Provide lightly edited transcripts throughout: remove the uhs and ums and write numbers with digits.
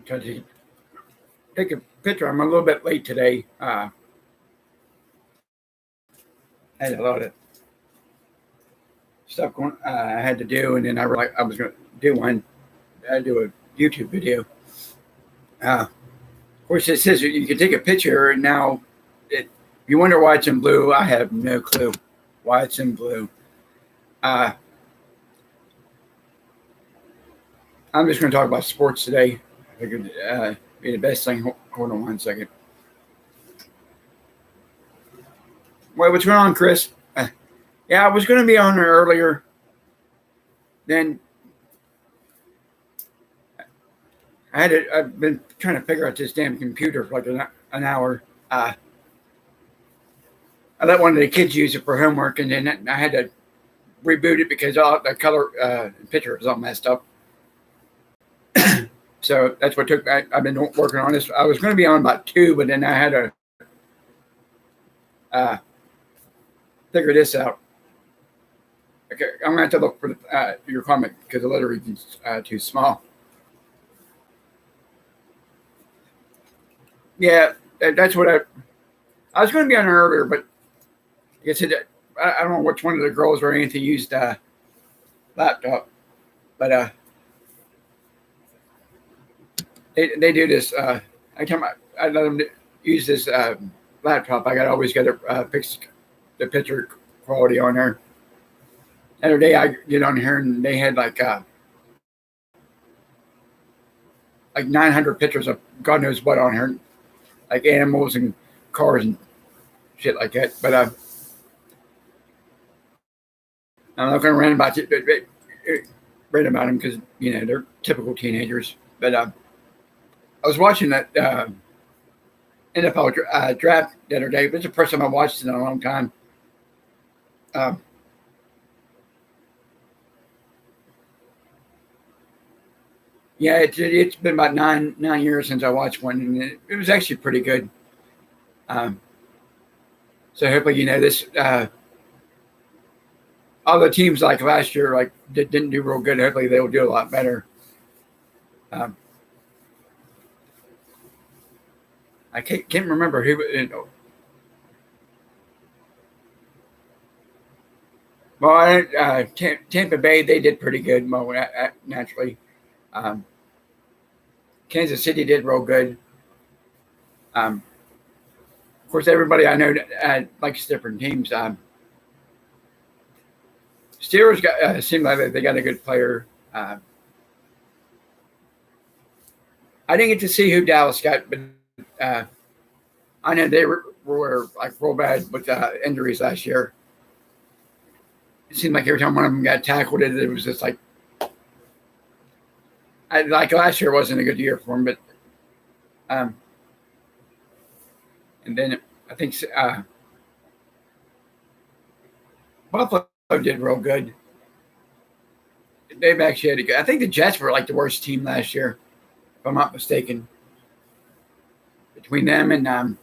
try to take a picture. I'm a little bit late today. I had a lot of stuff I had to do, and then I realized I was going to do one. I do a YouTube video. Of course, it says you can take a picture, and now you wonder why it's in blue. I have no clue why it's in blue. I'm just going to talk about sports today. I figured be the best thing. Hold on 1 second. Wait, what's going on, Chris? Yeah, I was going to be on there earlier. Then I've been trying to figure out this damn computer for like an hour. I let one of the kids use it for homework, and then I had to reboot it because all the color picture was all messed up. So that's what took. I've been working on this. I was going to be on about 2, but then I had to figure this out. Okay, I'm going to have to look for your comment because the letter is too small. Yeah, that's what I was going to be on earlier, but like I said, I don't know which one of the girls or anything used laptop, but they do this. Every time I let them use this laptop, I always got to fix the picture quality on there. The other day I get on here and they had like 900 pictures of God knows what on here, like animals and cars and shit like that. But I'm not going to rant about them because they're typical teenagers. But I was watching that NFL draft the other day. It's the first time I watched it in a long time. Yeah, it's been about nine years since I watched one, and it was actually pretty good. So hopefully, this all the teams like last year didn't do real good. Hopefully, they'll do a lot better. I can't remember who. Well, Tampa Bay, they did pretty good. Naturally. Kansas City did real good. Of course, everybody I know likes different teams. Steelers seem like they got a good player. I didn't get to see who Dallas got, but I know they were like real bad with injuries last year. It seemed like every time one of them got tackled, it was just like last year wasn't a good year for him, but and then I think Buffalo did real good. They've actually had a good. I think the Jets were like the worst team last year, if I'm not mistaken. Between them and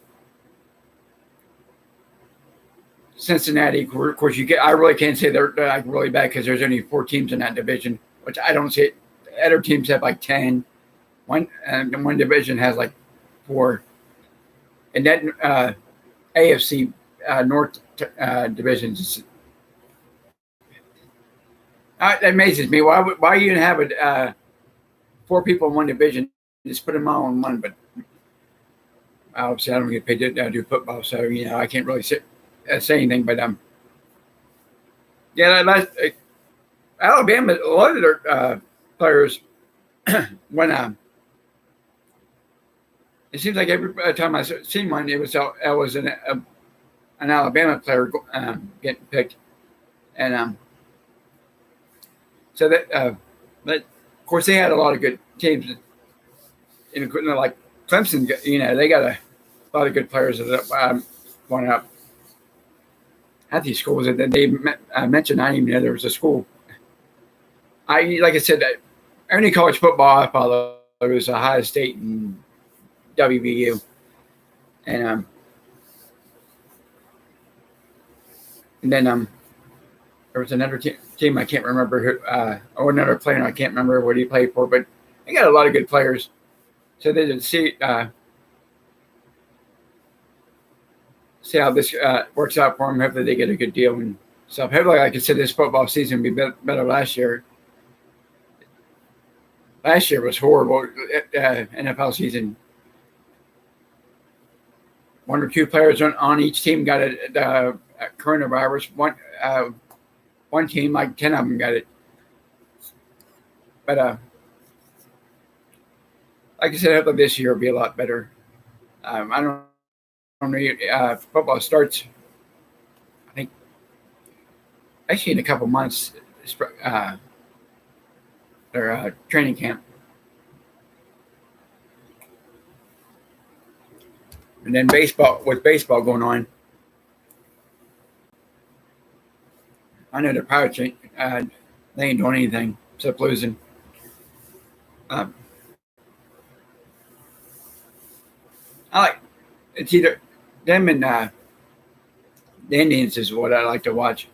Cincinnati, of course, I really can't say they're like really bad because there's only 4 teams in that division, which I don't see it. Other teams have like 10. One division has like 4. And that AFC North divisions. That amazes me. Why you have 4 people in one division? Just put them all in one. But obviously, I don't get paid to do football, so I can't really say anything. But Alabama, a lot of their players when it seems like every time I seen one, it was an Alabama player getting picked, and so that but of course they had a lot of good teams, like Clemson. They got a lot of good players that went up. Half these schools that they mentioned, I didn't even know there was a school. Like I said, only college football I follow is Ohio State and WVU, and then there was another team I can't remember who, or another player I can't remember what he played for, but they got a lot of good players. So they did see how this works out for them. Hopefully they get a good deal and stuff. Hopefully, like I said, this football season will be better last year. Last year was horrible. NFL season. One or two players on each team got a coronavirus. One team, like 10 of them, got it. But like I said, hopefully this year will be a lot better. I don't know. Football starts, I think, actually in a couple months. Their training camp. And then with baseball going on, I know the Pirates they ain't doing anything except losing. I like it's either them and the Indians is what I like to watch.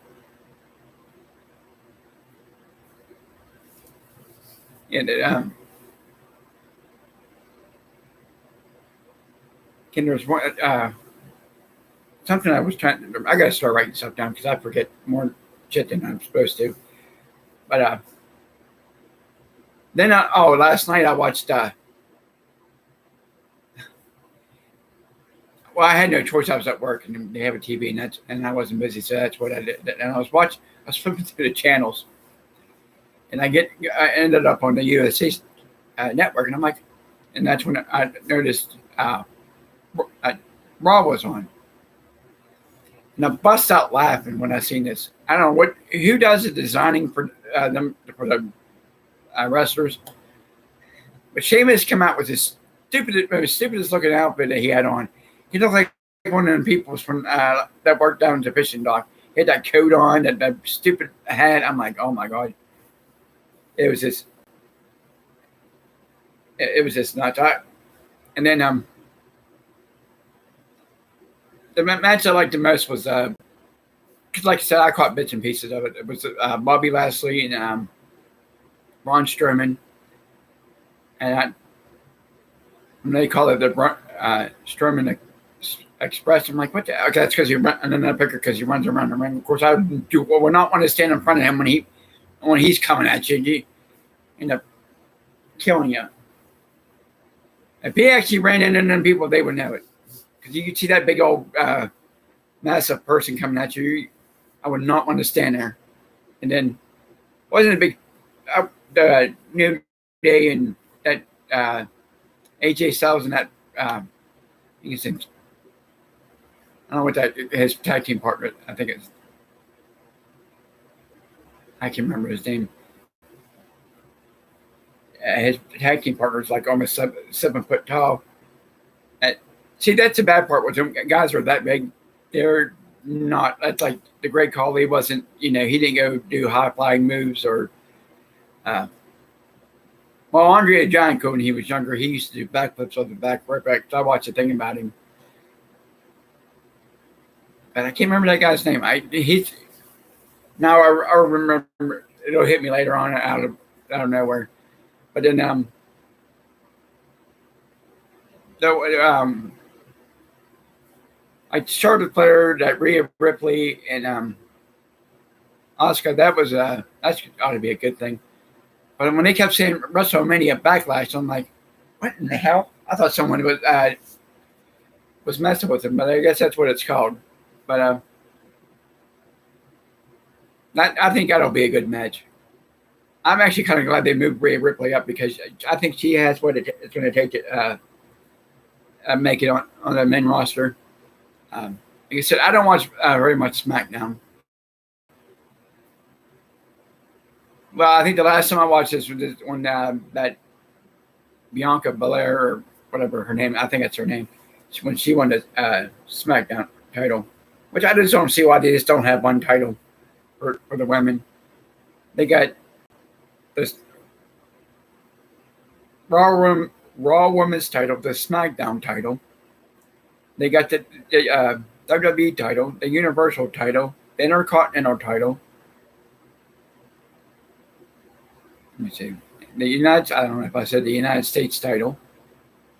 And there's one something I was trying. I got to start writing stuff down because I forget more shit than I'm supposed to. But then last night I watched. Well, I had no choice. I was at work and they have a TV, and I wasn't busy, so that's what I did. And I was flipping through the channels, and I ended up on the USA network, and I'm like, and that's when I noticed Raw was on. And I bust out laughing when I seen this. I don't know who does the designing for the wrestlers, but Sheamus came out with this stupidest looking outfit that he had on. He looked like one of them people from that worked down at the fishing dock. He had that coat on, that stupid hat. I'm like, oh my god, it was just nuts. And then the match I liked the most was because, like I said, I caught bits and pieces of it. It was Bobby Lashley and Braun Strowman, and when they call it the Strowman Express, I'm like, what the? Okay, that's because he runs, and then I pick her because he runs around the ring. Of course, I would not want to stand in front of him when he's coming at you. You end up killing you. If he actually ran into them people, they would know it. Because you could see that big old massive person coming at you. I would not want to stand there. And then wasn't a big New Day and that AJ Styles and that I don't know what his tag team partner. I think I can't remember his name. His tag team partner is like almost 7 foot tall. See, that's the bad part with them. Guys are that big. They're not. That's like the Great Khali wasn't. He didn't go do high flying moves or. Well, Andre the Giant when he was younger, he used to do backflips on the back. So I watched a thing about him, but I can't remember that guy's name. I remember. It'll hit me later on out of nowhere. But then I Charlotte Flair, that Rhea Ripley, and Asuka. That's ought to be a good thing. But when they kept saying WrestleMania Backlash, I'm like, what in the hell? I thought someone was messing with them, but I guess that's what it's called. But I think that'll be a good match. I'm actually kind of glad they moved Rhea Ripley up because I think she has what it's going to take to make it on the main roster. Like I said, I don't watch very much SmackDown. Well, I think the last time I watched this was when that Bianca Belair or whatever her name, I think that's her name, when she won the SmackDown title, which I just don't see why they just don't have one title for the women. They got this Raw Women's title, the SmackDown title. They got the WWE title, the Universal title, the Intercontinental title. Let me see. I don't know if I said the United States title.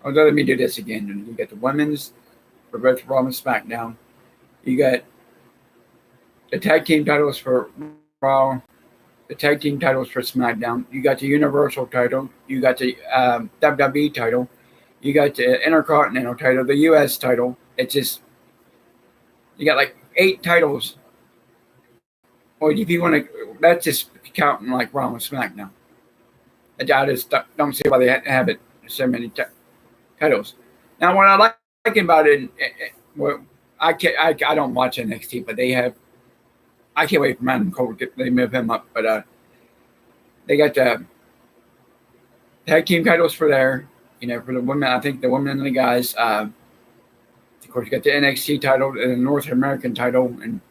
Oh, let me do this again. You got the women's for both Raw and SmackDown. You got the tag team titles for Raw, the tag team titles for SmackDown. You got the Universal title. You got the WWE title. You got the Intercontinental title, the U.S. title. It's just you got like 8 titles. Or if you want to, that's just counting like Raw and SmackDown. I just don't see why they have it so many titles. Now, what I like about it, well, I don't watch NXT, but they have. I can't wait for Adam Cole to they move him up, but they got the tag team titles for there. For the women, I think the women and the guys. Of course, you got the NXT title and the North American title, and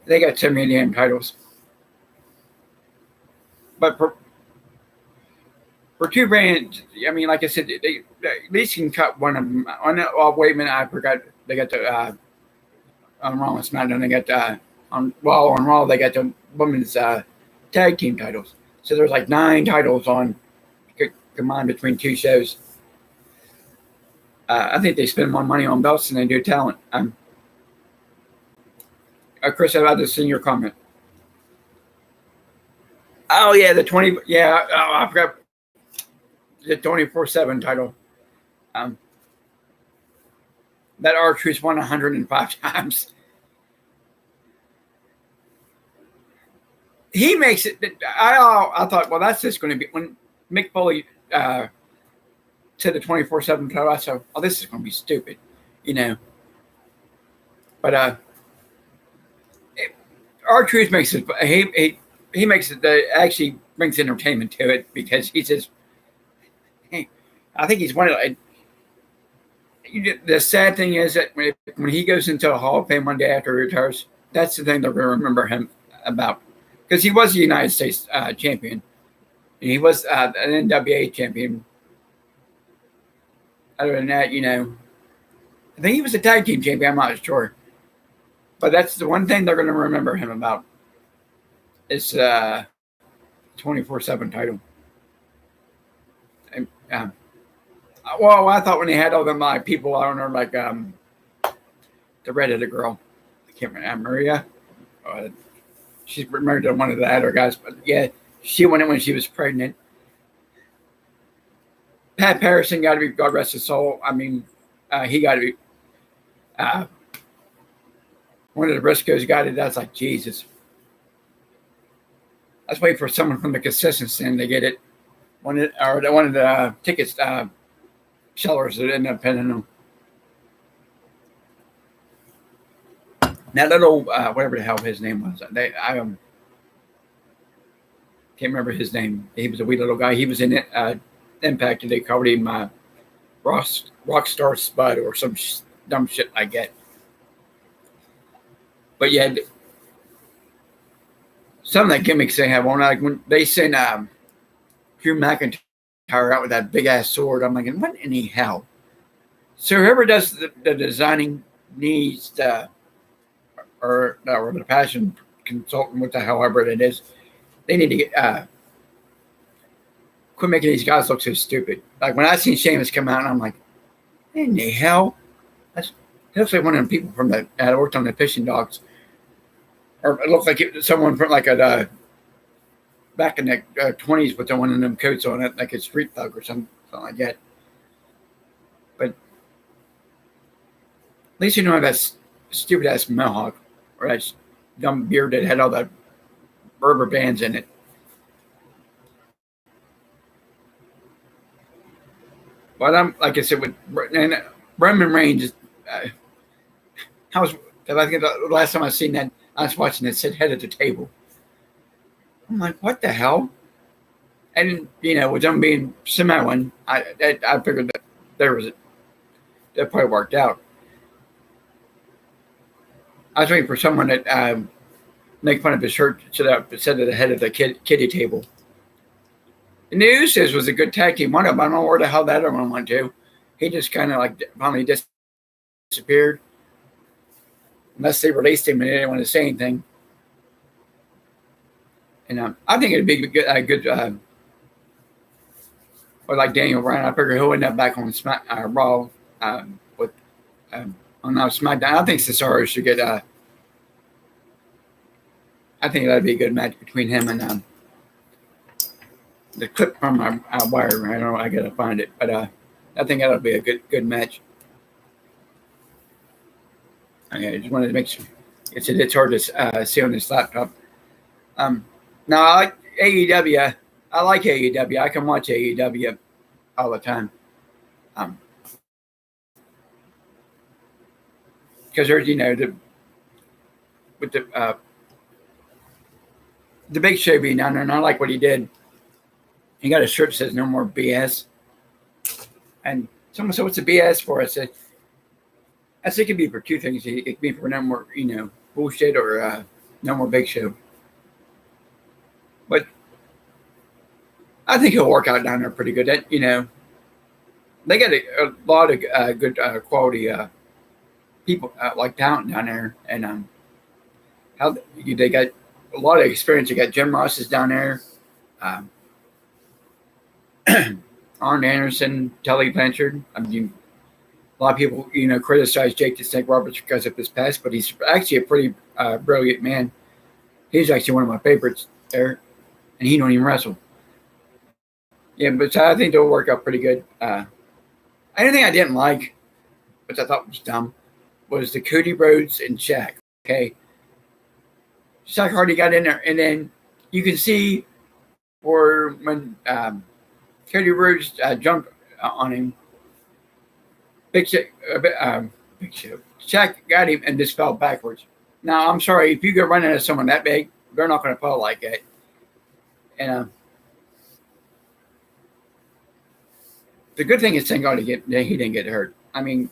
they got so many damn titles. But for two brands, I mean, like I said, they at least can cut one of them. Wait a minute, I forgot. They got the on Raw and SmackDown. They got on Raw they got the women's tag team titles. So there's like 9 titles on combined between 2 shows. I think they spend more money on belts than they do talent. Chris, I've had to see your comment. Oh yeah, the 20. Yeah, I forgot the 24/7 title. That R-Truth won 105 times. He makes it. I thought, well, that's just going to be when Mick Foley said the 24/7 title. I said, oh, this is going to be stupid, But R-Truth makes it. He makes it. Actually brings entertainment to it because he says, hey, I think he's one of the sad thing is that when he goes into the Hall of Fame one day after he retires, that's the thing they're going to remember him about. Because he was the United States champion. And he was an NWA champion. Other than that, I think he was a tag team champion. I'm not sure. But that's the one thing they're going to remember him about. Is 24/7 title. And, well, I thought when they had all them people, I don't know, like the redheaded girl. I can't remember, Maria. She's married to one of the other guys, but yeah, she won it when she was pregnant. Pat Patterson got to be, God rest his soul. I mean, he got to be. One of the Briscoes got it. That's like Jesus. Let's wait for someone from the Consistent Sin to get it. One of the tickets sellers that end up pinning them. That little whatever the hell his name was, I can't remember his name. He was a wee little guy. He was in it. Impact. They called him Rockstar Spud or some dumb shit like that. But yeah, some of the gimmicks they have on, like when they send Drew McIntyre out with that big ass sword, I'm like, what in the hell? So whoever does the designing needs or the passion consultant, what the however it is, they need to get quit making these guys look so stupid. Like when I seen Sheamus come out, and I'm like, in the hell? It looks like one of the people from that worked on the Fishing Dogs. Or it looked like someone from like a back in the 20s with one of them coats on it, like a street thug or something like that. But at least you don't have that stupid ass mohawk or that dumb beard that had all the rubber bands in it. But I'm like I said with Roman Reigns. I think the last time I seen that, I was watching it sit head at the table. I'm like, what the hell? And with them being Samoan, I figured that that probably worked out. I was waiting for someone that make fun of his shirt sit at the head of the kiddie table. The Usos was a good tag team. One of them, I don't know where the hell that other one went to. He just kind of like finally disappeared. Unless they released him and they didn't want to say anything. And I think it'd be a good or like Daniel Bryan. I figure he'll end up back on Raw with on SmackDown. I think Cesaro should get. I think that'd be a good match between him and the clip from Wire. I don't know. I gotta find it, but I think that'll be a good match. Okay, I just wanted to make sure. It's hard to see on this laptop. Now I like AEW. I like AEW. I can watch AEW all the time. Because there's with the Big Show being down there, and I like what he did. He got a shirt that says "No More BS," and someone said, "What's the BS for?" I said, it could be for two things. It could be for no more, bullshit, or no more Big Show. But I think he'll work out down there pretty good. They got a lot of good quality people, like talent down there, and how they got a lot of experience. You got Jim Ross is down there, Arn Anderson, Tully Blanchard. I mean, a lot of people, criticize Jake the Snake Roberts because of his past, but he's actually a pretty brilliant man. He's actually one of my favorites there, and he don't even wrestle. Yeah, but I think they'll work out pretty good. Anything I didn't like, which I thought was dumb, was the Cody Rhodes and Shaq. Okay, Shaq Hardy got in there, and then you can see where when Cody Rhodes jumped on him, Big Show, Shaq got him and just fell backwards. Now, I'm sorry, if you go running into someone that big, they're not going to fall like that. And the good thing is, thank God he didn't get hurt. I mean,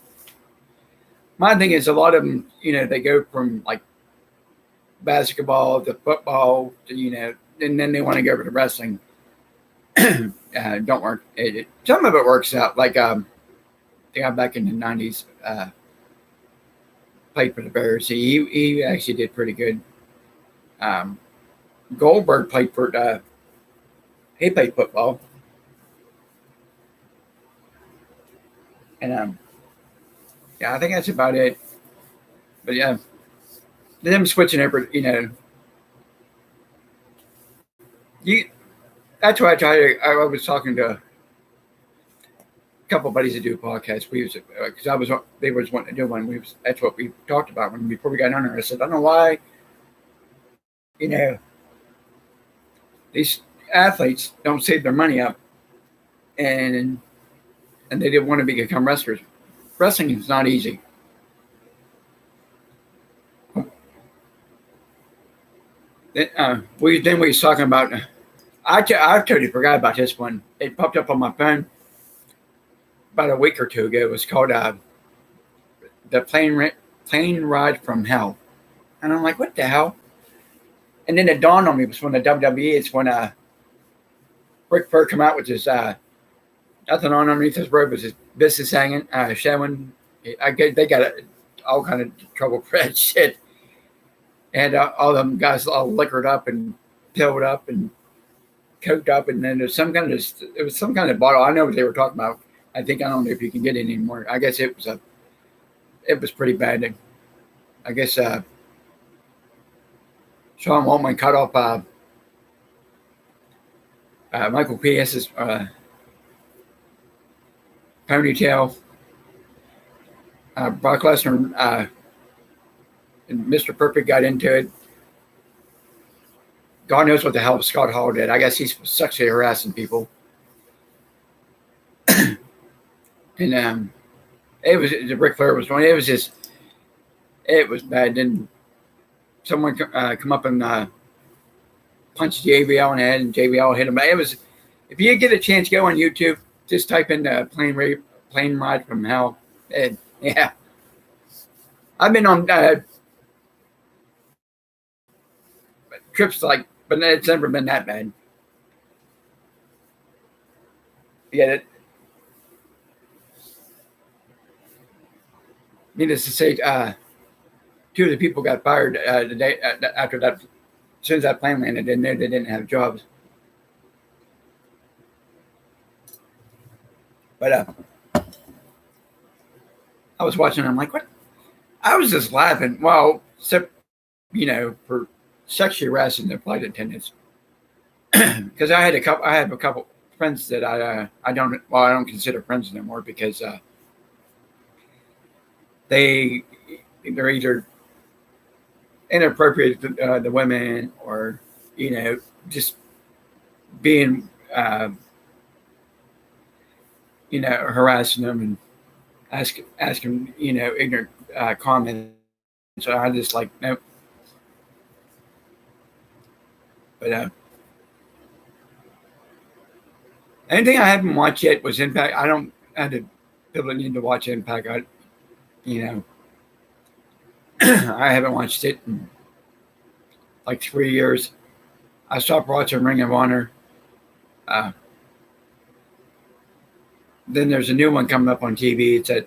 my thing is a lot of them, they go from like basketball to football to, and then they want to go over to wrestling. Don't work. Some of it works out. Like the guy back in the 90s played for the Bears. He actually did pretty good. Goldberg played for. He played football. And I think that's about it. But yeah, them switching over, that's why I was talking to a couple of buddies that do a podcast. Because they was wanting to do one. That's what we talked about before we got on there. I said, I don't know why, these athletes don't save their money up, and they didn't want to become wrestlers. Wrestling is not easy. Then we was talking about. I totally forgot about this one. It popped up on my phone about a week or two ago. It was called the plane ride from hell, and I'm like, what the hell? And then it dawned on me, it was when the WWE. It's when Ric Flair come out with his nothing on underneath his robe, was his business hanging, showing. They got all kind of trouble for that shit. And all them guys all liquored up and pilled up and coked up, and then there's some kind of bottle. I know what they were talking about. I don't know if you can get it anymore. I guess it was pretty bad. And I guess Sean Waltman cut off Michael P.S.'s ponytail. Brock Lesnar and Mr. Perfect got into it. God knows what the hell Scott Hall did. I guess he's sexually harassing people. And it was Ric Flair was doing. It was bad. Then someone come up and punched JBL in the head, and JBL hit him. It was. If you get a chance, go on YouTube. Just type in plane ride from hell. And yeah, I've been on trips but it's never been that bad. Yeah. Needless to say, two of the people got fired the day after that. As soon as that plane landed in there, they didn't have jobs. But I was watching. I'm like, what? I was just laughing. Well, except for sexually harassing the flight attendants, because I have a couple friends that I don't consider friends anymore because they're either inappropriate to the women or just being harassing them and asking ignorant comments. So I just like nope. But anything I haven't watched yet was Impact. I don't have the ability to watch Impact. I haven't watched it in like 3 years. I stopped watching Ring of Honor. Then there's a new one coming up on TV. It's at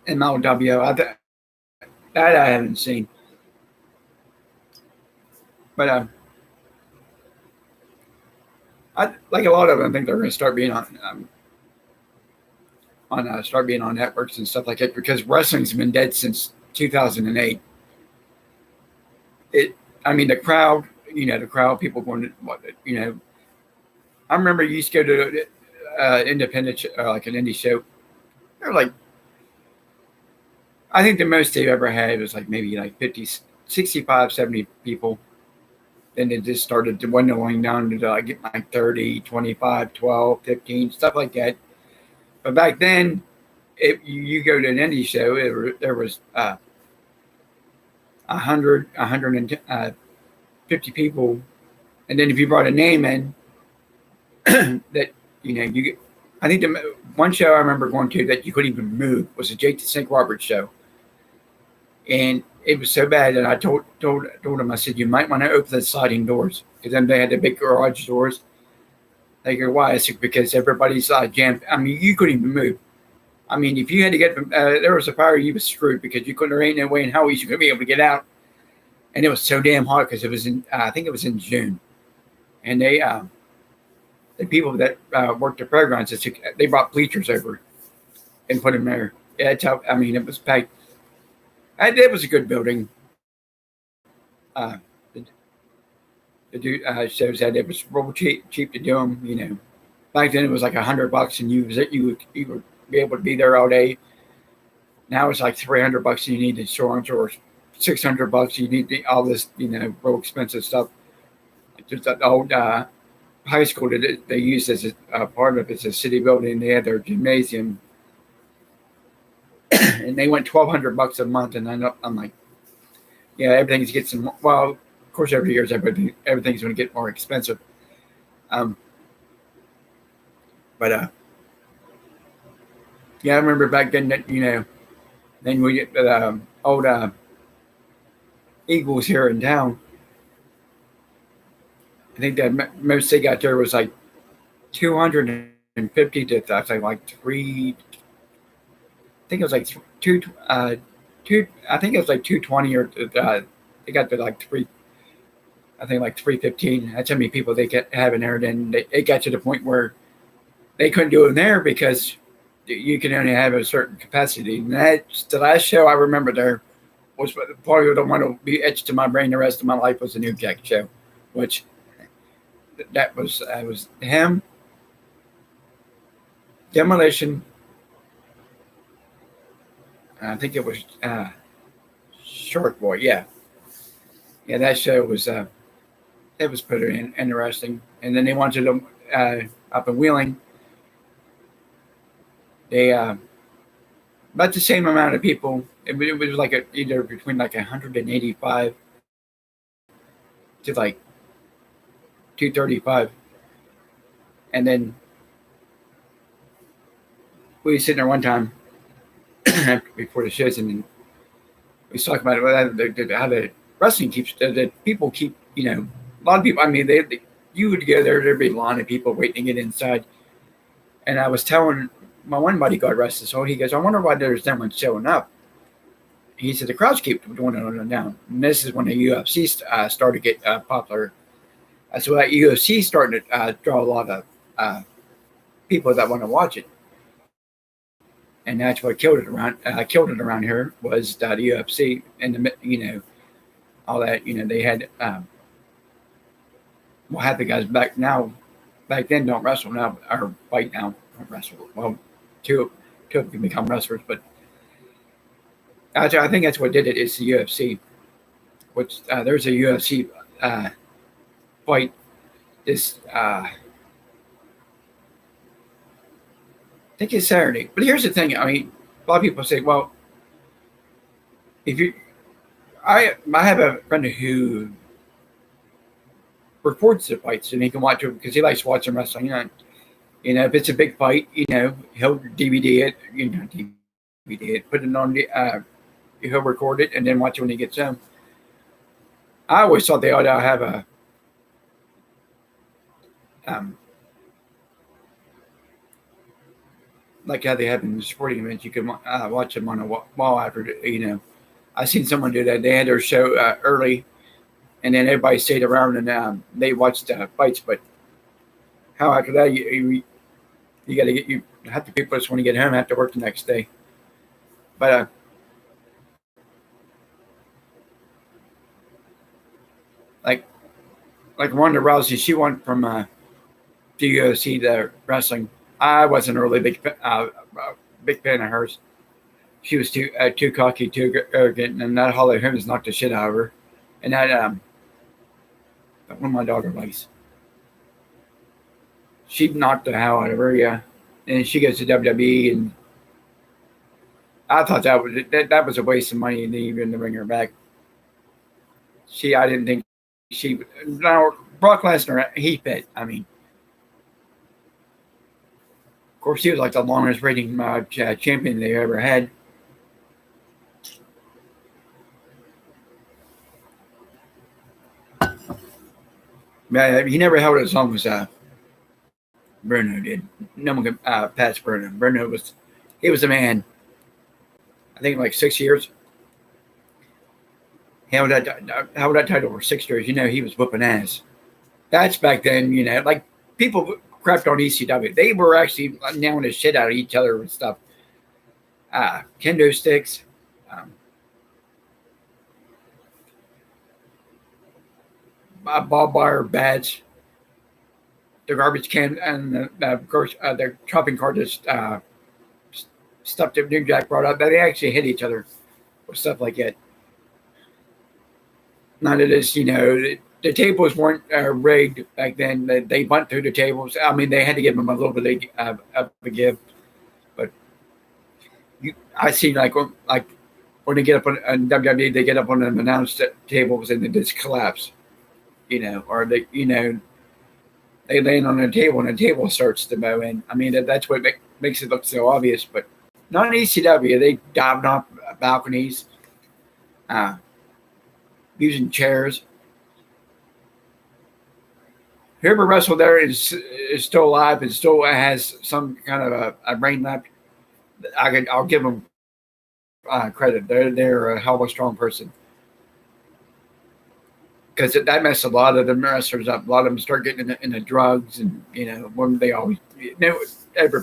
MLW. That I haven't seen. But I like a lot of them. I think they're going to start being on networks and stuff like that because wrestling's been dead since 2008. The crowd, people going to, I remember you used to go to independent, like an indie show. They're like, I think the most they've ever had was like maybe like 50, 65, 70 people. Then it just started dwindling down to like 30, 25, 12, 15, stuff like that. But back then, if you go to an indie show, there was 100, 150 people. And then if you brought a name in, that, you get, I think the one show I remember going to that you couldn't even move was a Jake the Snake Roberts show. And it was so bad that I told him, I said, you might want to open the sliding doors. Because then they had the big garage doors. They go, why? I said, because everybody's jammed. I mean, you couldn't even move. I mean, if you had to get from, there was a fire, you was screwed because there ain't no way in hell you could be able to get out. And it was so damn hot because it was I think it was in June. And the people that worked the fairgrounds, they brought bleachers over and put them there. Yeah, it was packed. It was a good building. The dude shows that it was real cheap to do them. Back then it was like $100 and you would be able to be there all day. Now it's like $300 and you need insurance, or $600 you need all this real expensive stuff. Just the old high school that they used as a part of it's a city building. They had their gymnasium. And they went $1,200 a month, and I'm like, yeah, everything's getting well. Of course, every year everything's going to get more expensive. But yeah, I remember back then that then we get the old Eagles here in town. I think that most they got there was like 250 to I think like three. I think it was like two. I think it was like 220 or they got to like three. I think like 315. That's how many people they have in there. Then it got to the point where they couldn't do it in there because you can only have a certain capacity. And that's the last show I remember there was probably the one that will be etched to my brain the rest of my life was the New Jack show, which that was him, Demolition. I think it was Shark Boy. Yeah, that show was it was pretty interesting. And then they wanted them up in Wheeling. They about the same amount of people. It was like either between like 185 to like 235, and then we were sitting there one time before the shows, and then we was talking about how the wrestling keeps the people keep a lot of people. I mean, you would go there, there'd be a line of people waiting to get inside, and I was telling my one buddy, God rest his soul, he goes, I wonder why there's no one showing up. He said the crowds keep going on and down, and this is when the UFC started to get popular. So that UFC started to draw a lot of people that want to watch it. And that's what killed it around here was the UFC and all that. They had half the guys back then don't wrestle now or fight now, don't wrestle. Well, two of them can become wrestlers, but I think that's what did it. It's the UFC. Which there's a UFC fight this I think it's Saturday. But here's the thing. I mean, a lot of people say, well, I have a friend who reports the fights and he can watch it because he likes watching wrestling. If it's a big fight, he'll DVD it, DVD it, put it on he'll record it and then watch it when he gets home. I always thought they ought to have a like how they have in the sporting events. You can watch them on a wall after. I seen someone do that. They had their show early, and then everybody stayed around and they watched the fights. But how after that you got to get half the people just want to get home after work the next day. But like Ronda Rousey, she went from the UFC to wrestling. I wasn't a really big fan of hers. She was too cocky, too arrogant, and that Holly Holmes knocked the shit out of her. And that one my daughter likes. She knocked the hell out of her, yeah. And she goes to WWE, and I thought that was a waste of money, even to bring her back. I didn't think she. Now Brock Lesnar, he fit. I mean. Of course, he was like the longest rating champion they ever had. He never held it as long as Bruno did. No one could pass Bruno. Bruno was a man. I think like 6 years. He held that title for 6 years. He was whooping ass. That's back then. Like people crapped on ECW. They were actually nailing the shit out of each other and stuff. Kendo sticks. Barbed wire bats. The garbage can and of course the shopping cart just stuff that New Jack brought up. They actually hit each other with stuff like that. None of this, the tables weren't rigged back then. They went through the tables. I mean, they had to give them a little bit of a give. But I see like when they get up on WWE, they get up on them announced tables and they just collapse, or they land on a table and the table starts to bow in. I mean, that's what makes it look so obvious. But not in ECW. They dived off balconies, using chairs. Whoever wrestled there is still alive and still has some kind of a brain left. I'll give them credit. They're a hell of a strong person because that messed a lot of the wrestlers up. A lot of them start getting into drugs and when they always every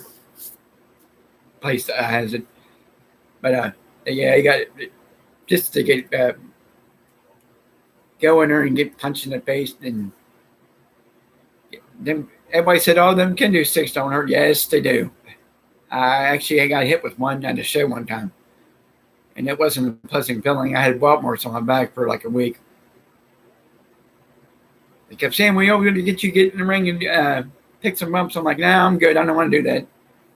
place has it. But you got just to get go in there and get punched in the face and. Then everybody said, "Oh, them kendo sticks don't hurt." Yes, they do. I got hit with one at a show one time, and it wasn't a pleasant feeling. I had welt marks on my back for like a week. They kept saying, "Well, we're going to get in the ring and pick some bumps." I'm like, "Nah, I'm good. I don't want to do that."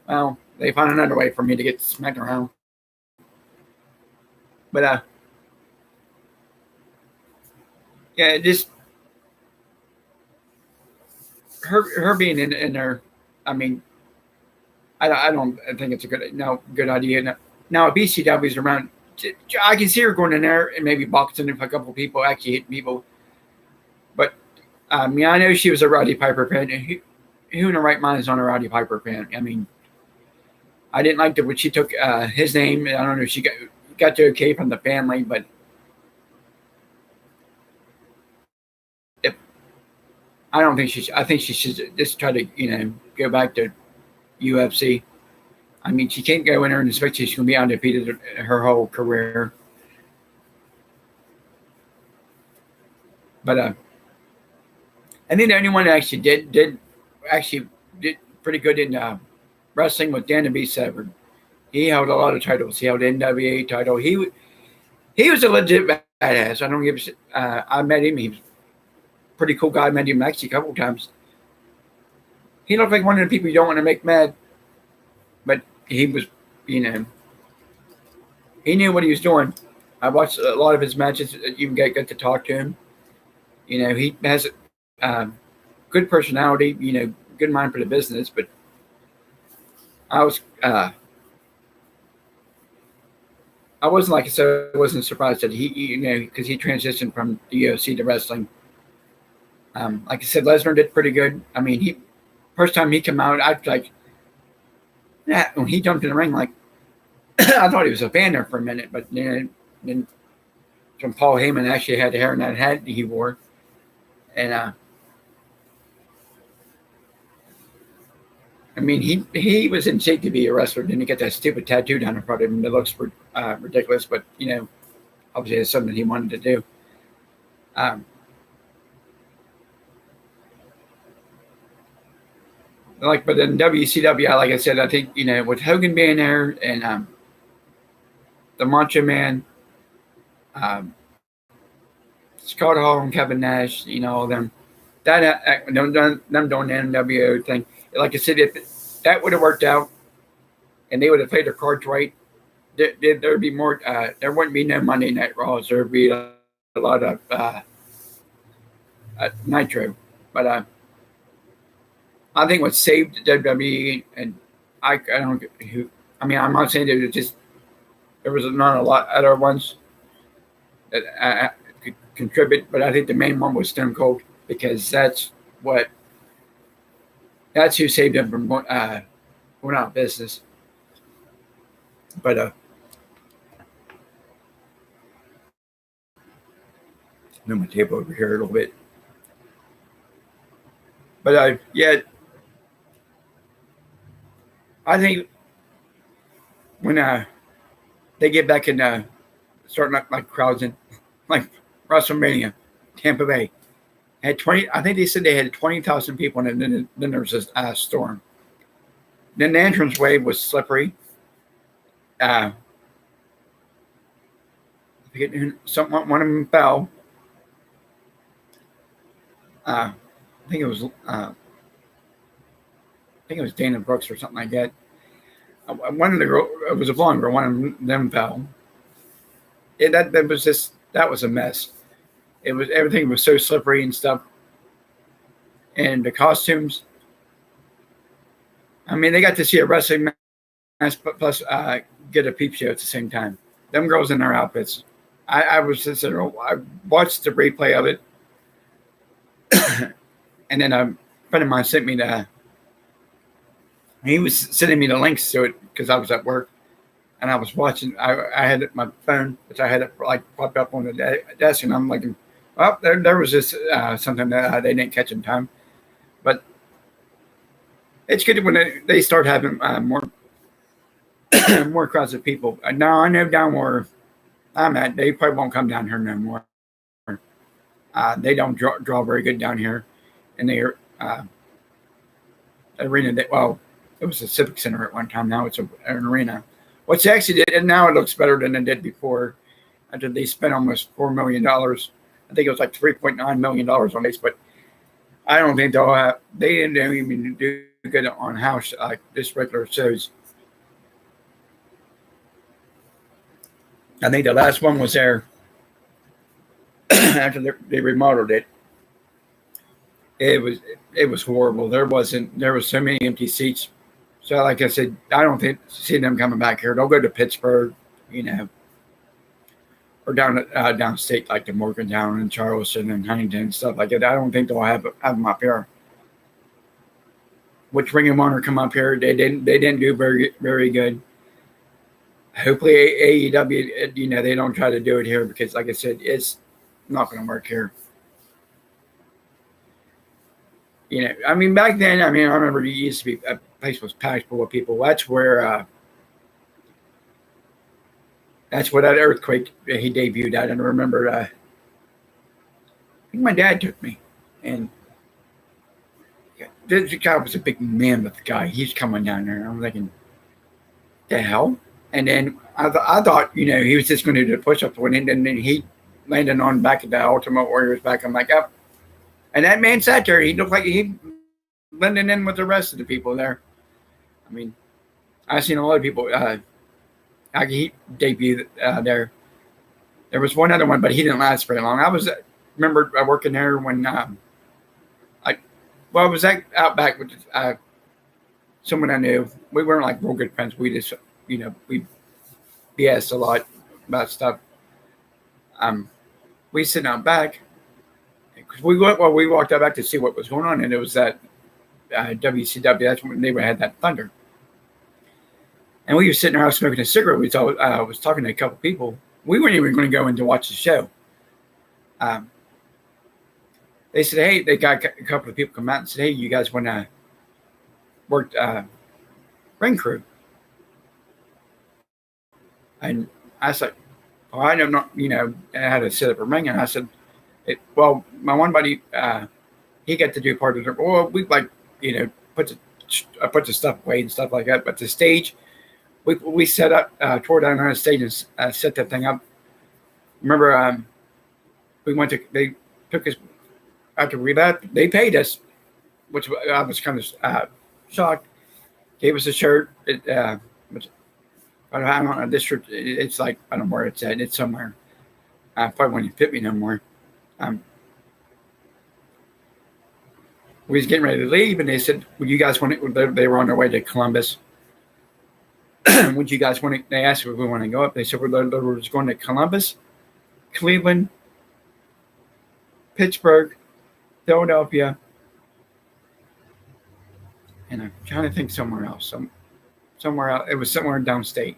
Well, they found another way for me to get smacked around. But yeah, just. Her being in there, I mean, I don't think it's a good idea. Now if BCW's around, I can see her going in there and maybe boxing if a couple people actually hit people. But I know she was a Roddy Piper fan. Who in the right mind is on a Roddy Piper fan? I mean, I didn't like when she took his name. I don't know if she got the okay from the family, but. I don't think I think she should just try to, go back to UFC. I mean, she can't go in there and expect she's going to be undefeated her whole career. But I think the only one that actually did pretty good in wrestling was Dan the Beast Severn. He held a lot of titles. He held NWA title. He was a legit badass. I don't give a shit. I met him. He was a pretty cool guy. I met him actually a couple times. He looked like one of the people you don't want to make mad. But he was, you know, he knew what he was doing. I watched a lot of his matches. You get to talk to him. You know, he has good personality. You know, good mind for the business. But I wasn't, like I said, I wasn't surprised that he, you know, because he transitioned from the UFC to wrestling. Like I said, Lesnar did pretty good. I mean, first time he came out, I was like, yeah, when he jumped in the ring, like, I thought he was a fan there for a minute, but then from Paul Heyman actually had the hair in that hat he wore. And, I mean, he was in shape to be a wrestler. Then he got that stupid tattoo down in front of him that looks ridiculous, but, you know, obviously it's something he wanted to do. But in WCW, like I said, I think, you know, with Hogan being there and the Macho Man, Scott Hall and Kevin Nash, you know, them doing the NWO thing. Like I said, if that would have worked out and they would have played their cards right, there'd be more. There wouldn't be no Monday Night Raws. There'd be a lot of Nitro. But I think what saved WWE, and I don't who. I mean, I'm not saying there was not a lot other ones that could contribute, but I think the main one was Stone Cold because that's who saved him from going out of business. But move my table over here a little bit. But yeah, I think when they get back in starting like crowds in like WrestleMania, Tampa Bay had 20. I think they said they had 20,000 people, and then there was a storm. Then the entranceway was slippery. I forget one of them fell. I think it was Dana Brooks or something like that. One of the girls, it was a blonde girl. One of them fell. That was a mess. Everything was so slippery and stuff. And the costumes. I mean, they got to see a wrestling match, plus get a peep show at the same time. Them girls in their outfits. I watched the replay of it. And then a friend of mine sent me he was sending me the links to it because I was at work. And I was watching. I had my phone, which I had it like popped up on the desk, and I'm like, well, there was this something that they didn't catch in time. But it's good when they start having more more crowds of people. Now I know down where I'm at, they probably won't come down here no more. They don't draw very good down here, and they arena. It was a civic center at one time. Now it's an arena. What's actually did, and now it looks better than it did before. After they spent almost $4 million, I think it was like $3.9 million on this, but I don't think they didn't even do good on house like this regular shows. I think the last one was there after they remodeled it. It was horrible. There was so many empty seats. So, like I said, I don't see them coming back here. They'll go to Pittsburgh, you know, or downstate like the Morgantown and Charleston and Huntington and stuff like that. I don't think they'll have them up here. Which Ring of Honor come up here? They didn't do very very good. Hopefully AEW, you know, they don't try to do it here because, like I said, it's not going to work here. You know, I mean, back then, I remember it used to be place was packed full of people. That's where that earthquake he debuted at. And I remember, I think my dad took me, and this guy was a big mammoth guy. He's coming down there, and I'm thinking, the hell? And then I thought, he was just going to do the push-ups one, and then he landed on back of the Ultimate Warrior's back. I'm like, up. And that man sat there. He looked like he blended in with the rest of the people there. I mean, I've seen a lot of people. He debuted there. There was one other one, but he didn't last very long. I remember working there when I was out back with someone I knew. We weren't like real good friends. We just, we BS a lot about stuff. We sitting out back because we walked out back to see what was going on, and it was that WCW. That's when they had that Thunder. And we were sitting there, I was smoking a cigarette. I was talking to a couple people. We weren't even going to go in to watch the show. They said, hey, they got a couple of people come out and said, hey, you guys want to work ring crew? And I said, well, I don't know, how to set up a ring. And I said, my one buddy, he got to do part of it. Well, we put the stuff away and stuff like that. But the stage, we set up, tore down on the stage and set that thing up. Remember, they took us, after we left, they paid us, which I was kind of shocked. Gave us a shirt. Which, I don't know, this shirt, it's like, I don't know where it's at. It's somewhere. Probably won't even fit me no more. We was getting ready to leave, and they said, would you guys want it? They were on their way to Columbus. Would you guys want to? They asked if we want to go up. They said we're just going to Columbus, Cleveland, Pittsburgh, Philadelphia, and I'm trying to think somewhere else. Somewhere else. It was somewhere downstate.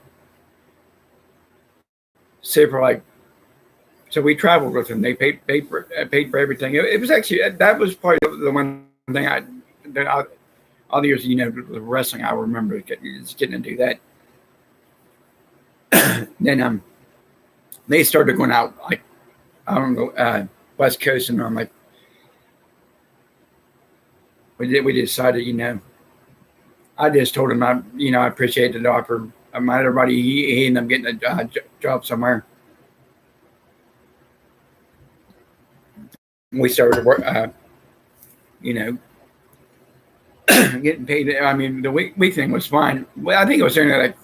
So we traveled with them. They paid for everything. It was actually, that was probably the one thing all the years, the wrestling, I remember getting to do that. Then they started going out, like, I don't know, West Coast, and I'm like, we decided, I just told him I appreciated the offer. Everybody, he ended up getting a job somewhere. We started work, getting paid. I mean, the week thing was fine. Well, I think it was only like,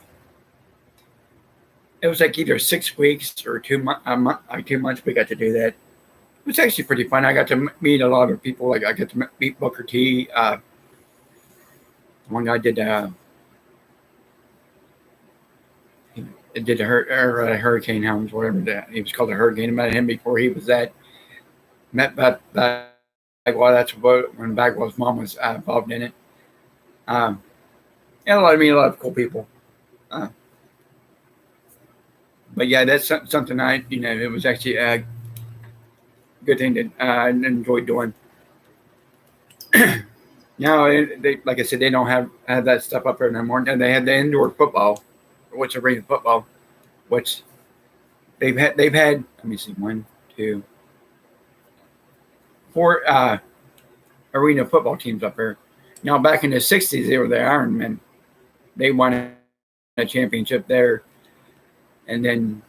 it was like either 6 weeks or 2 months. 2 months we got to do that. It was actually pretty fun. I got to meet a lot of people. Like I got to meet Booker T. One guy did the Hurricane Helms, whatever that he was called, a Hurricane. I met him before he was that. Met Bagwell. That's when Bagwell's mom was involved in it. And a lot of cool people. But yeah, that's something it was actually a good thing that I enjoyed doing. Now, like I said, they don't have that stuff up there no more. And they had the indoor football, which arena football, which they've had. Let me see, 1, 2, 4 arena football teams up there. Now, back in the 60s, they were the Ironmen. They won a championship there. And then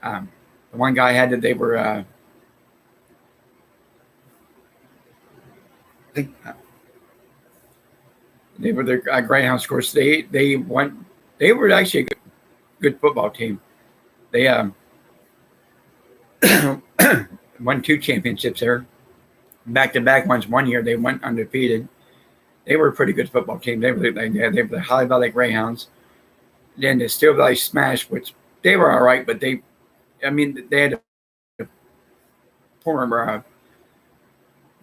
the one guy had that they were, I think they were the Greyhounds. Of course, they won. They were actually a good football team. They won 2 championships there, back-to-back ones. One year they went undefeated. They were a pretty good football team. They were the Holly Valley Greyhounds. Then the Steel Valley Smash, which they were all right, but they had a former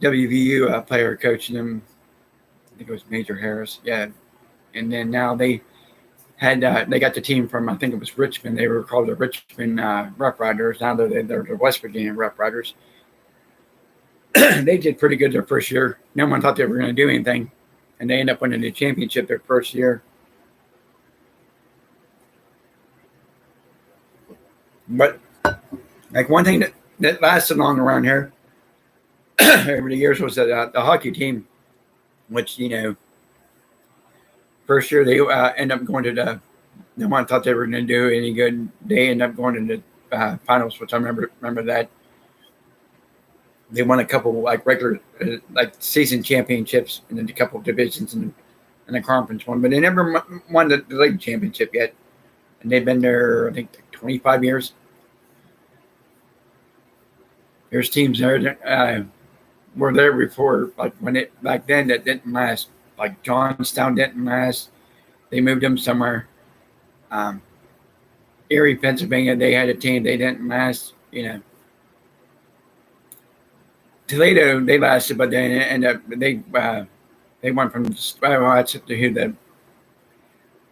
WVU player coaching them. I think it was Major Harris. Yeah. And then now they got the team from, I think it was Richmond. They were called the Richmond Rough Riders. Now they're the West Virginia Rough Riders. They did pretty good their first year. No one thought they were going to do anything. and they end up winning the championship their first year. But like one thing that lasted long around here over the years was that the hockey team, which first year they end up going to no one thought they were going to do any good. They end up going to the finals, which I remember that. They won a couple like regular like season championships and then a couple of divisions and the conference one, but they never won the league championship yet. And they've been there, I think, 25 years. There's teams there that were there before, like back then that didn't last. Like Johnstown didn't last. They moved them somewhere. Erie, Pennsylvania, they had a team. They didn't last. Toledo, they lasted, but they ended up they went from the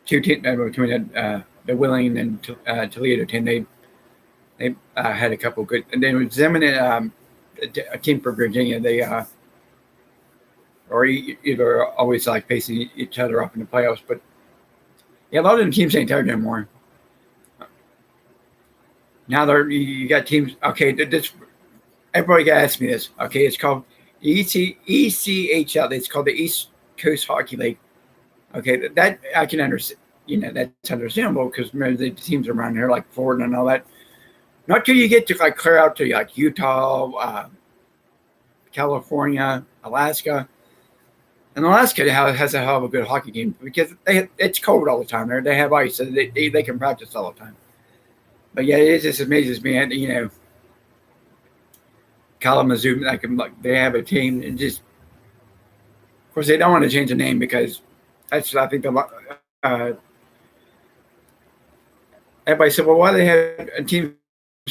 two teams between the Willing and Toledo team. They had a couple good, and then with them and a team for Virginia. They or either always like facing each other up in the playoffs, but yeah, a lot of the teams ain't there anymore. Now you got teams. Okay, this everybody got to ask me this. Okay, it's called ECHL. It's called the East Coast Hockey League. Okay, that I can understand. That's understandable because the teams around here like Florida and all that. Not till you get to like clear out to like Utah, California, Alaska. And Alaska has a hell of a good hockey team because it's cold all the time there. They have ice, so they can practice all the time. But yeah, it just amazes me. Kalamazoo, they have a team, and just of course they don't want to change the name because that's I think everybody said, well, why do they have a team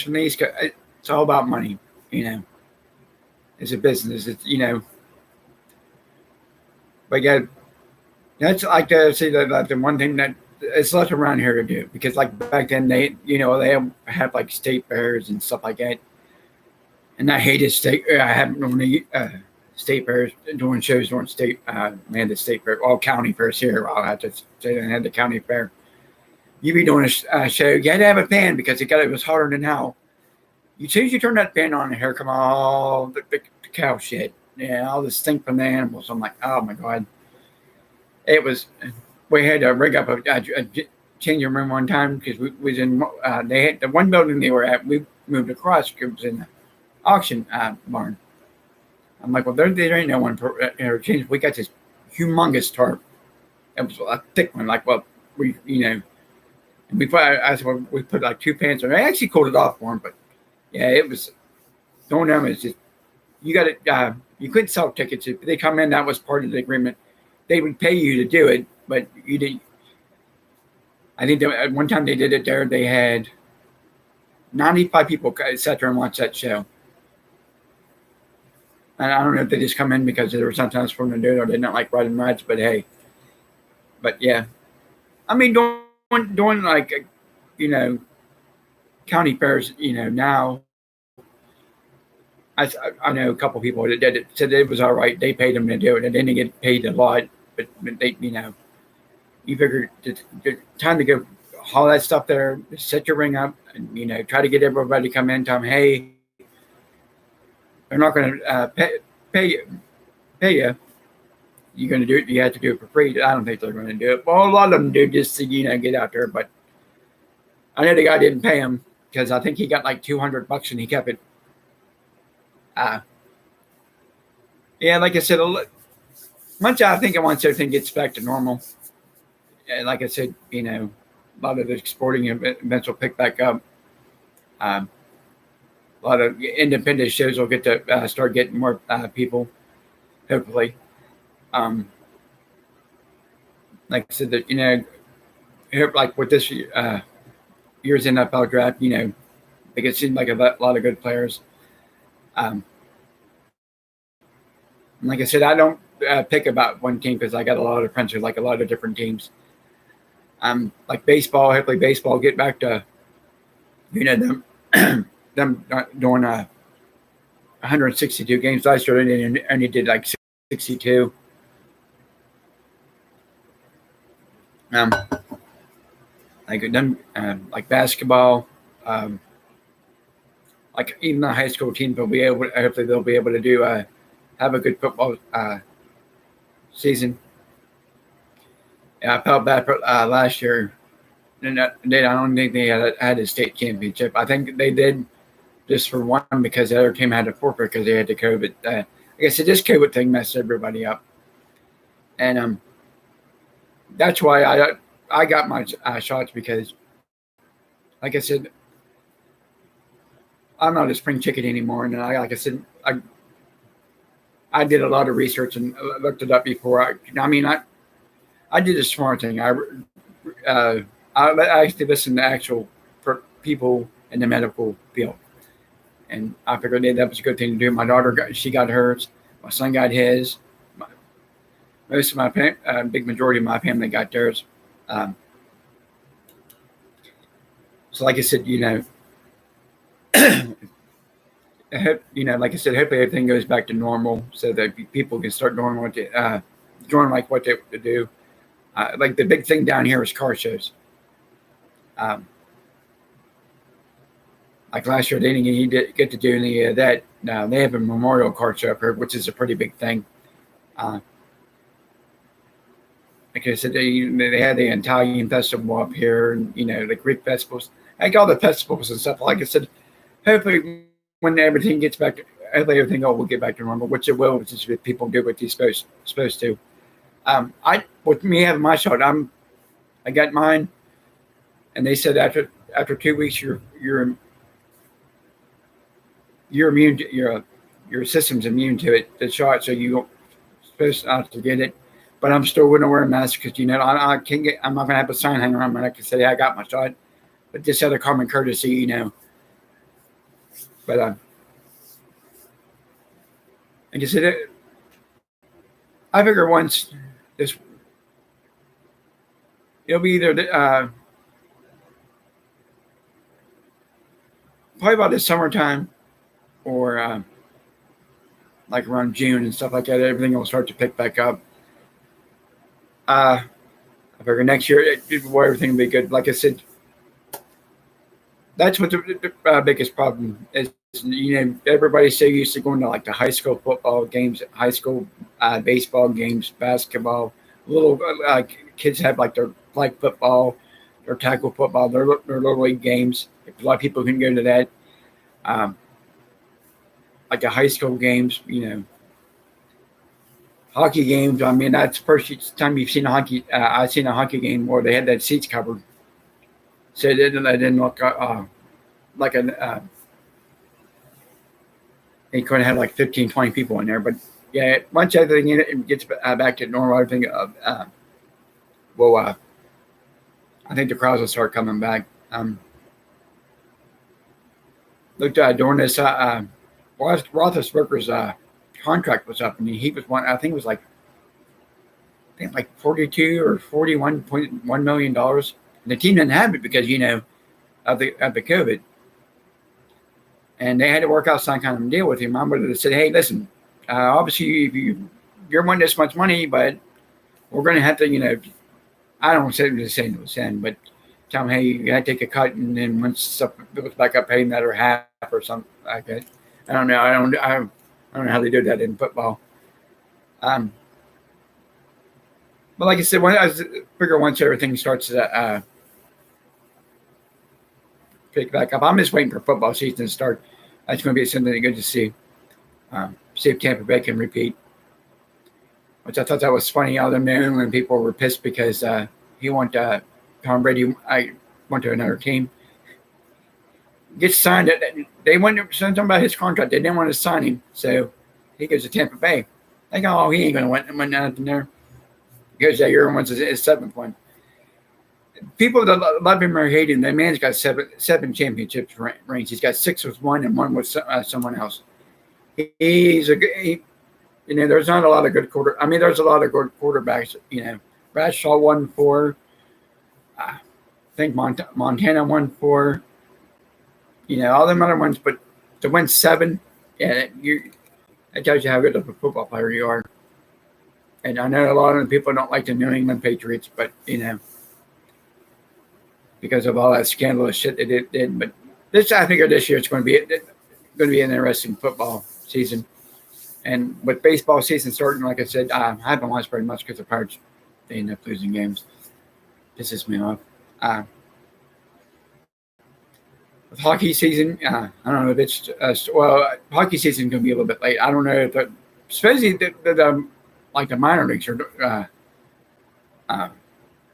from the East Coast? It's all about money, It's a business, But yeah, that's like to say that the one thing that it's left around here to do because like back then they have like state fairs and stuff like that. And I hated state. I haven't known state fairs doing shows during state. The state fair, all county fairs here. I'll have to say I had the county fair. You be doing a show. You had to have a fan because it was hotter than hell. As soon as you turn that fan on, here come all the cow shit. Yeah, all the stink from the animals. I'm like, oh my god. It was. We had to rig up a changing room one time because we was in. They had the one building they were at. We moved across. It was in the auction barn. I'm like, well, there ain't no one change. We got this humongous tarp. It was a thick one. Like, well, we and we put like 2 pants on. I actually cooled it off for them, but yeah, it was going down. It's just you got it. You couldn't sell tickets if they come in. That was part of the agreement. They would pay you to do it, but you didn't. I think at one time they did it there. They had 95 people sat there and watched that show. And I don't know if they just come in because there was sometimes for them to do it or they don't like riding rides, but hey. But yeah. I mean, doing like, county fairs, now. I know a couple people that did it, said it was all right. They paid them to do it. And they didn't get paid a lot, but they, you figure it's time to go haul that stuff there, set your ring up, and, try to get everybody to come in, tell them, hey, they're not going to pay you. You're going to do it. You have to do it for free. I don't think they're going to do it. Well, a lot of them do just to, get out there. But I know the guy didn't pay him because I think he got like $200 and he kept it. Yeah, like I said, once everything gets back to normal, and like I said, a lot of the sporting events will pick back up. A lot of independent shows will get to start getting more people, hopefully. Like I said, that like with this year's NFL draft, it seemed like a lot of good players. Like I said, I don't pick about one team because I got a lot of friends who like a lot of different teams. Like baseball, hopefully baseball get back to, them doing 162 games last year, and he did like 62. Um, like basketball, like even the high school teams will be able. Hopefully, they'll be able to do have a good football season. Yeah, I felt bad for last year. And I don't think they had a state championship. I think they did just for one because the other team had to forfeit because they had the COVID. I guess this COVID thing messed everybody up, and that's why I got my shots because, like I said, I'm not a spring chicken anymore, and like I said, I did a lot of research and looked it up before. I did a smart thing. I actually listened to actual people in the medical field, and I figured that was a good thing to do. My daughter she got hers. My son got his. Most of my big majority of my family got theirs. Um, so, like I said, like I said, hopefully everything goes back to normal so that people can start doing what they do. Like the big thing down here is car shows. Um, like last year, they didn't get to do any of that. Now they have a memorial car show up here, which is a pretty big thing. Like I said, they had the Italian festival up here, and the Greek festivals, like all the festivals and stuff. Like I said, hopefully when everything gets back, hopefully everything will get back to normal, which it will, which is if people do what they're supposed to. With me having my shot, I got mine, and they said after 2 weeks you're immune to your system's immune to it, the shot, so you're supposed not to get it. But I'm still going to wear a mask because I can't get. I'm not going to have a sign hanging around my neck to say I got my shot, but just out of common courtesy, But like I said, I figure once this, it'll be either probably about the summertime or like around June and stuff like that. Everything will start to pick back up. I figure next year everything will be good. Like I said, that's what the biggest problem is. Everybody's so used to going to like the high school football games, high school baseball games, basketball. Little kids have like their flag football, their tackle football, their little league games. A lot of people can go to that. Like the high school games, hockey games. I mean, that's the first time you've seen a hockey. I've seen a hockey game where they had that seats covered, so it didn't look like an. They could have had like 15, 20 people in there, but yeah, once everything gets back to normal, everything well, I think the crowds will start coming back. Looked during this Roethlisberger's contract was up, and he was one. I think it was like 42 or $41.1 million. And the team didn't have it because of the COVID, and they had to work out some kind of deal with him. I would have said, "Hey, listen, obviously if you're wanting this much money, but we're going to have to, I don't want to say no sin, but tell them, hey, you got to take a cut, and then once stuff goes back up, pay another half or something like that." I don't know. I don't know how they do that in football. But like I said, once everything starts to pick back up, I'm just waiting for football season to start. That's going to be something good to see. See if Tampa Bay can repeat. Which I thought that was funny. All the New England people were pissed because he went Tom Brady. I went to another team. Gets signed. They went to something about his contract. They didn't want to sign him, so he goes to Tampa Bay. They go, oh, he ain't going to win nothing there. He goes that year and wins his seventh one. People that love him or hate him, that man's got seven championships rings. He's got 6 with one and 1 with someone else. He's a good. There's not a lot of good there's a lot of good quarterbacks. Bradshaw won 4. I think Montana won 4. All them other ones, but to win 7, yeah, that tells you how good of a football player you are. And I know a lot of people don't like the New England Patriots, but because of all that scandalous shit they did. But I figure this year it's going to be an interesting football season. And with baseball season starting, like I said, I haven't watched very much because the Pirates, they end up losing games. Pisses me off. With hockey season, I don't know if it's hockey season is going to be a little bit late. I don't know if especially like the minor leagues are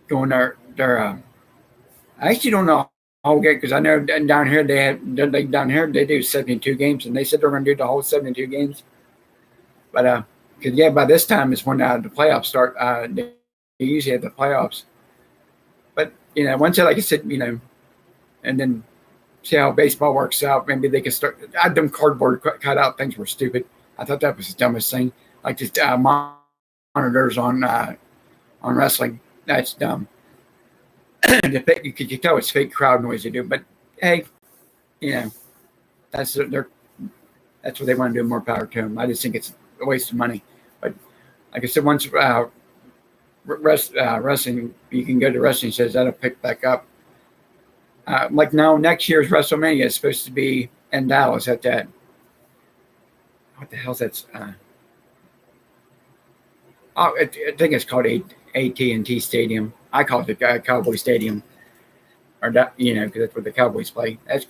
going their I actually don't know how good because I know down here they do 72 games and they said they're going to do the whole 72 games. But because by this time it's when the playoffs start. They usually have the playoffs. But once like I said, and then see how baseball works out. Maybe they can start. Them cardboard cutout things were stupid. I thought that was the dumbest thing. Like just monitors on wrestling. That's dumb. You could tell it's fake crowd noise they do. But hey, that's what they want to do. More power to them. I just think it's a waste of money. But like I said, once wrestling, you can go to wrestling shows. That'll pick back up. Like now, next year's WrestleMania is supposed to be in Dallas at that. What the hell's that? I think it's called AT&T Stadium. I call it the Cowboy Stadium, or that because that's where the Cowboys play. That's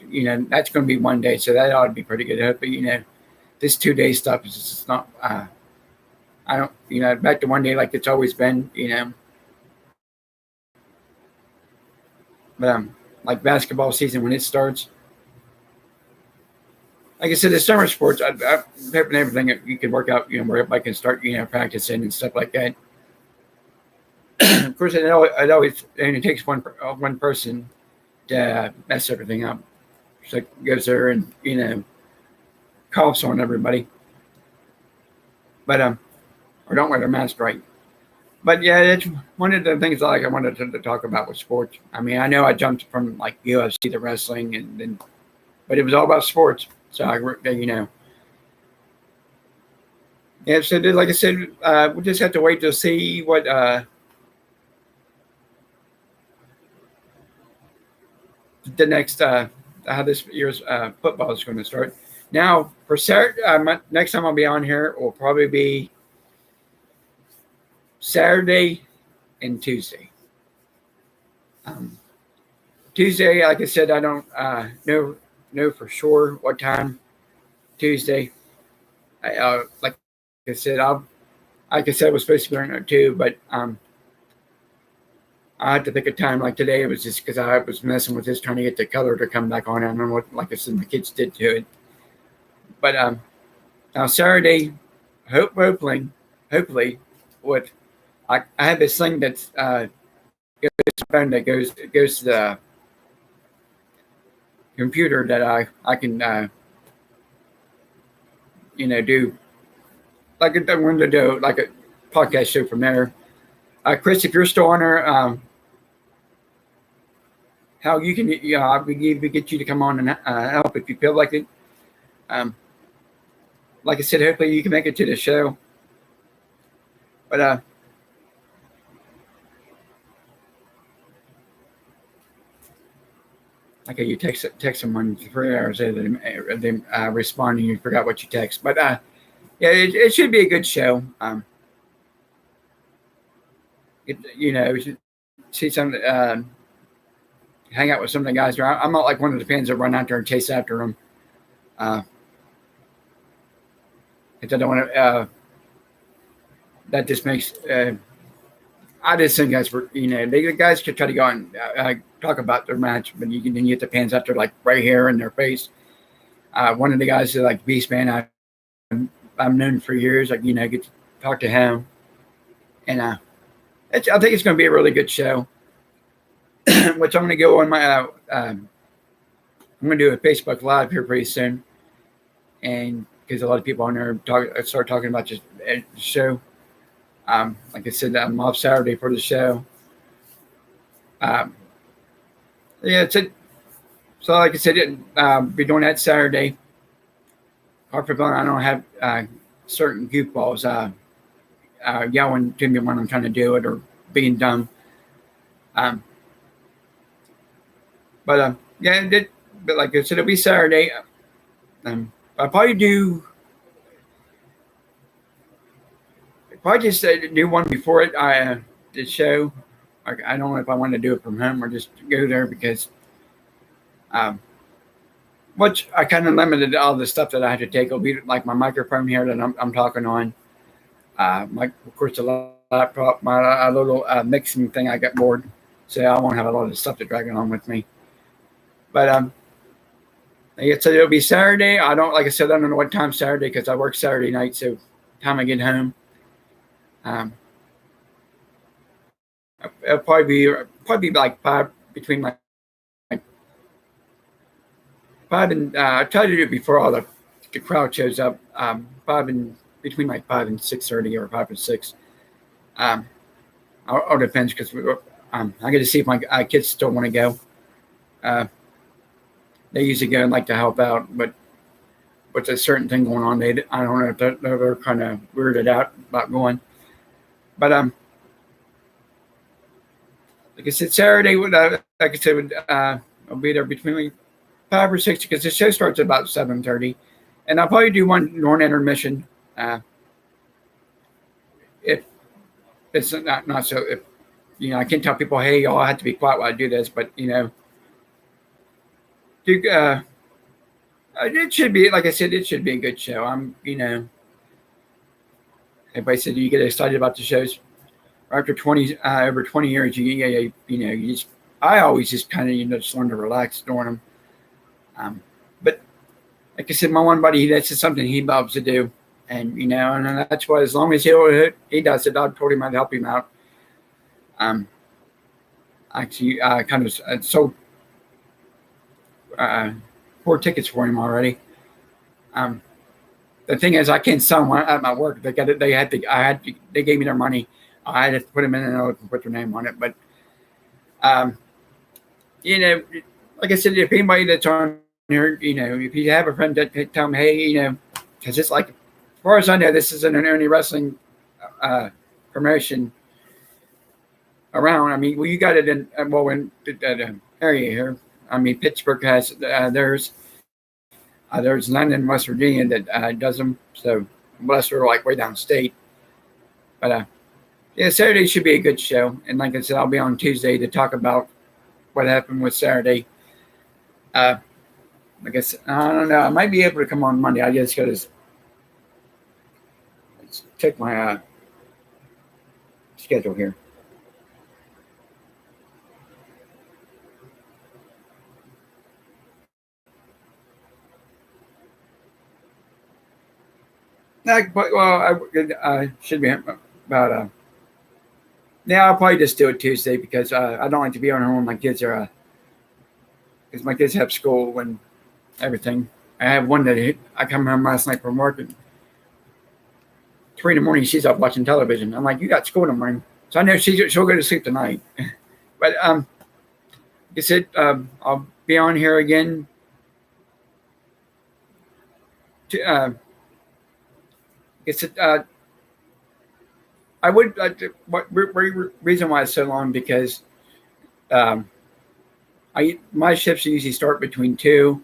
that's going to be one day, so that ought to be pretty good. But this 2-day stuff is just not. I don't back to one day like it's always been. But like basketball season when it starts. Like I said, the summer sports, I'm hoping everything you can work out, where everybody can start, practicing and stuff like that. Of course, it always only takes one person to mess everything up. So goes there and coughs on everybody, but or don't wear their mask right. But yeah, it's one of the things I wanted to talk about with sports. I mean, I know I jumped from like UFC to wrestling, and then, but it was all about sports. So yeah. So like I said, we just have to wait to see what the next how this year's football is going to start. Now for Saturday, next time I'll be on here will probably be Saturday and Tuesday. Tuesday, like I said, I don't know for sure what time Tuesday. Like I said, I was supposed to be on there too, but I had to pick a time. Like today, it was just because I was messing with this, trying to get the color to come back on. I don't know what, like I said, my kids did to it. But now Saturday, hopefully, what I have this thing that's phone that goes to the computer that I can do like I wanted to do like a podcast show from there. Chris, if you're still on there, how you can I would get you to come on and help if you feel like it. Like I said, hopefully you can make it to the show. But okay, you text someone 3 hours later, they respond and you forgot what you text. But yeah, it should be a good show. We should see some, hang out with some of the guys there. I'm not like one of the fans that run out there and chase after them. Because I don't want to. That just makes. I just think guys were, the guys could try to go and talk about their match, but then you get the fans out there like right here in their face. One of the guys is like Beast Man. I've known for years. Like get to talk to him, and I think it's going to be a really good show. Which I'm going to go on my. I'm going to do a Facebook Live here pretty soon, and because a lot of people on there start talking about just the show. Like I said, I'm off Saturday for the show. Yeah, it's it. So, like I said, be doing that Saturday. Hartford, I don't have certain goofballs yelling to me when I'm trying to do it or being dumb. But yeah, but like I said, it'll be Saturday. I'll probably just do one before it. The show. I don't know if I want to do it from home or just go there because um, which I kind of limited all the stuff that I had to take. It'll be like my microphone here that I'm talking on. Of course, the laptop, my little mixing thing. I got bored, so I won't have a lot of stuff to drag along with me. But like I said, it'll be Saturday. I don't, like I said, I don't know what time Saturday because I work Saturday night. So time I get home, um, it'll probably be like five between like five and I try to do it before all the crowd shows up. Five and between like 5 and 6:30 or 5 and 6. Um, all depends because I get to see if my kids still want to go. Uh, they usually go and like to help out, but with a certain thing going on, I don't know if they're kind of weirded out about going. But like I said, Saturday like I said, I'll be there between like 5 or 6 because the show starts at about 7:30, and I'll probably do one during intermission. If it's not so, if I can't tell people, hey, y'all have to be quiet while I do this, but do it should be, like I said, it should be a good show. Everybody said you get excited about the shows after 20 over 20 years. You just I always just kind of just learn to relax during them. But like I said, my one buddy, that's just something he loves to do, and and that's why as long as he does it, I've told him I'd help him out. Actually, kind of sold 4 tickets for him already. The thing is, I can't sell them at my work. They got it. They gave me their money. I had to put them in and put their name on it. But, like I said, if anybody that's on here, if you have a friend that tell them, hey, because it's like, as far as I know, this isn't an only wrestling promotion around. I mean, well, you got it in that area here. I mean, Pittsburgh has theirs. There's London, West Virginia that does them. So unless we're like way downstate. But yeah, Saturday should be a good show. And like I said, I'll be on Tuesday to talk about what happened with Saturday. I guess I don't know. I might be able to come on Monday. I just got to check my schedule here. I should be about. Yeah, I'll probably just do it Tuesday because I don't like to be on home when my kids are. Because my kids have school and everything. I have one that I come home last night from work and 3 in the morning she's up watching television. I'm like, you got school in the morning, so I know she'll go to sleep tonight. But like I said, I'll be on here again. It's I would what reason why it's so long because my shifts usually start between 2,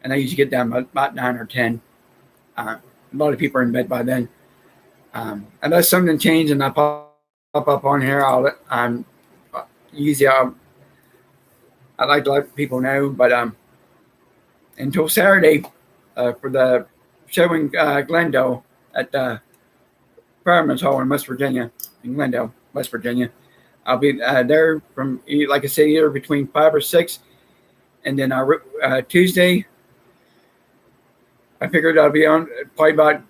and I usually get done about 9 or 10. A lot of people are in bed by then. Unless something changes and I pop up on here, I'd like to let people know. But until Saturday for the show in Glendale at Fireman's Hall in West Virginia, in Glendale, West Virginia. I'll be there from, like I say, either between 5 or 6. And then Tuesday, I figured I'll be on probably about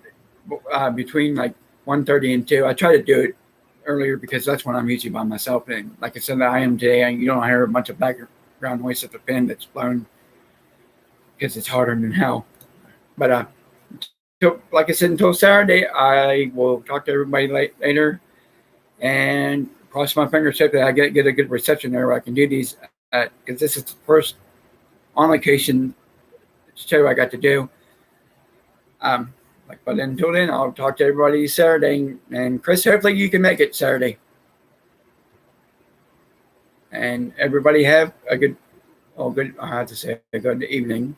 between like 1:30 and 2. I try to do it earlier because that's when I'm usually by myself. And like I said, I am today. And you don't hear a bunch of background noise at the pen that's blown because it's harder than hell. But like I said, until Saturday, I will talk to everybody later and cross my fingers hope that I get a good reception there where I can do these because this is the first on location show I got to do. But until then, I'll talk to everybody Saturday. And Chris, hopefully you can make it Saturday. And everybody have a good Oh, good. I have to say, good evening.